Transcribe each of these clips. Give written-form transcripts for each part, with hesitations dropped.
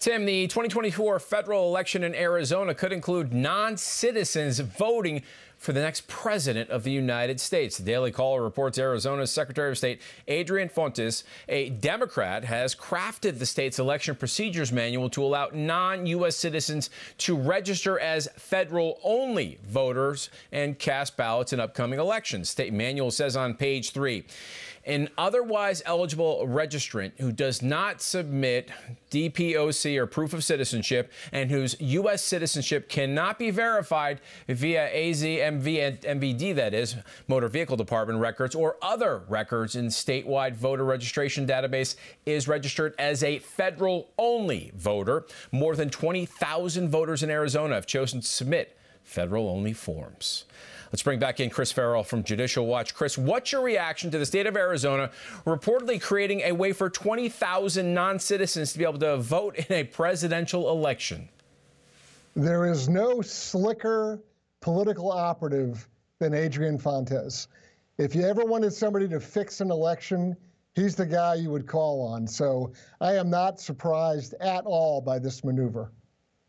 Tim, the 2024 federal election in Arizona could include non-citizens voting for the next president of the United States. The Daily Caller reports Arizona's Secretary of State Adrian Fontes, a Democrat, has crafted the state's election procedures manual to allow non-U.S. citizens to register as federal-only voters and cast ballots in upcoming elections. State manual says on page 3, an otherwise eligible registrant who does not submit DPOC or proof of citizenship and whose U.S. citizenship cannot be verified via MVD, that is, Motor Vehicle Department records or other records in statewide voter registration database, is registered as a federal-only voter. More than 20,000 voters in Arizona have chosen to submit federal-only forms. Let's bring back in Chris Farrell from Judicial Watch. Chris, what's your reaction to the state of Arizona reportedly creating a way for 20,000 non-citizens to be able to vote in a presidential election? There is no slicker political operative than Adrian Fontes. If you ever wanted somebody to fix an election, he's the guy you would call on. So I am not surprised at all by this maneuver.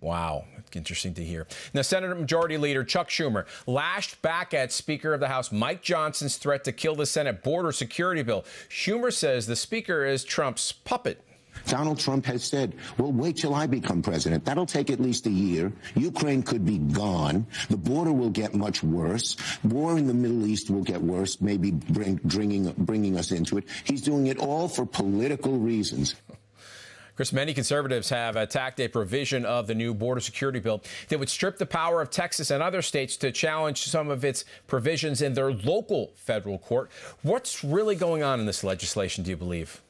Wow, interesting to hear. Now, Senate Majority Leader Chuck Schumer lashed back at Speaker of the House Mike Johnson's threat to kill the Senate border security bill. Schumer says the Speaker is Trump's puppet. Donald Trump has said, well, wait till I become president. That'll take at least a year. Ukraine could be gone. The border will get much worse. War in the Middle East will get worse, maybe bringing us into it. He's doing it all for political reasons. Chris, many conservatives have attacked a provision of the new border security bill that would strip the power of Texas and other states to challenge some of its provisions in their local federal court. What's really going on in this legislation, do you believe?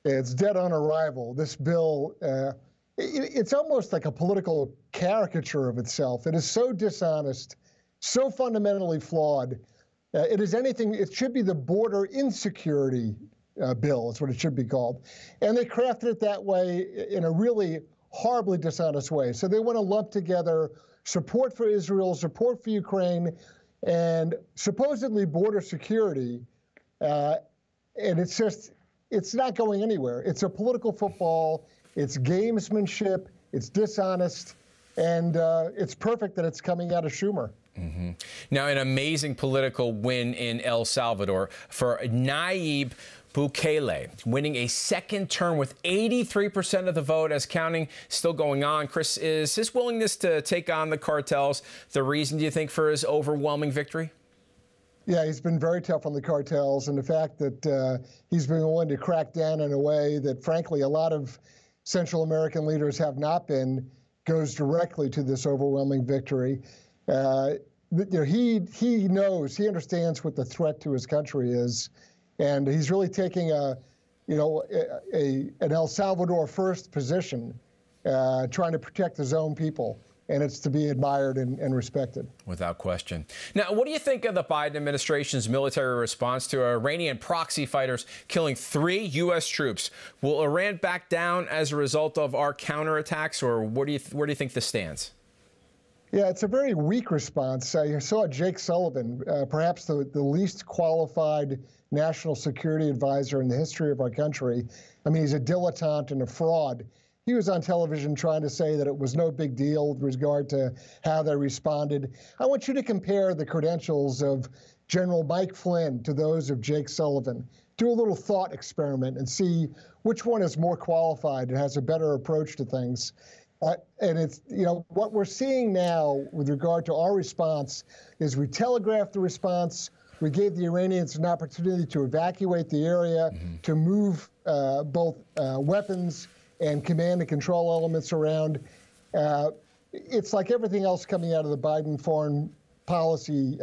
It's dead on arrival. This bill, it's almost like a political caricature of itself. It is so dishonest, so fundamentally flawed. It should be the border insecurity bill. That's what it should be called. And they crafted it that way in a really horribly dishonest way. So they want to lump together support for Israel, support for Ukraine, and supposedly border security. And it's not going anywhere. It's a political football. It's gamesmanship. It's dishonest. And it's perfect that it's coming out of Schumer. Mm-hmm. Now, an amazing political win in El Salvador for Nayib Bukele, winning a second term with 83% of the vote, as counting still going on. Chris, is his willingness to take on the cartels the reason, do you think, for his overwhelming victory? Yeah, he's been very tough on the cartels, and the fact that he's been willing to crack down in a way that, frankly, a lot of Central American leaders have not been, goes directly to this overwhelming victory. He knows, he understands what the threat to his country is, and he's really taking an El Salvador first position, trying to protect his own people. And it's to be admired and respected. Without question. Now, what do you think of the Biden administration's military response to Iranian proxy fighters killing 3 U.S. troops? Will Iran back down as a result of our counterattacks, or where do you think this stands? Yeah, it's a very weak response. You saw Jake Sullivan, perhaps the least qualified national security advisor in the history of our country. I mean, he's a dilettante and a fraud. He was on television trying to say that it was no big deal with regard to how they responded. I want you to compare the credentials of General Mike Flynn to those of Jake Sullivan. Do a little thought experiment and see which one is more qualified and has a better approach to things. And it's, what we're seeing now with regard to our response is we telegraphed the response. We gave the Iranians an opportunity to evacuate the area, to move both weapons and command and control elements around. It's like everything else coming out of the Biden foreign policy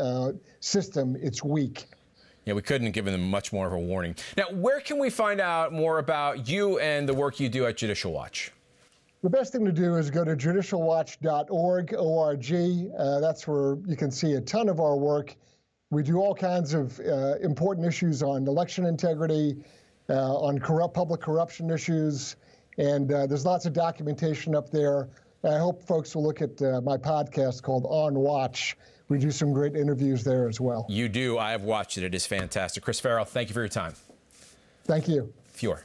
system, it's weak. Yeah, we couldn't have given them much more of a warning. Now, where can we find out more about you and the work you do at Judicial Watch? The best thing to do is go to judicialwatch.org, O-R-G. That's where you can see a ton of our work. We do all kinds of important issues on election integrity, on public corruption issues, and there's lots of documentation up there. I hope folks will look at my podcast called On Watch. We do some great interviews there as well. You do. I have watched it. It is fantastic. Chris Farrell, thank you for your time. Thank you. Fjord.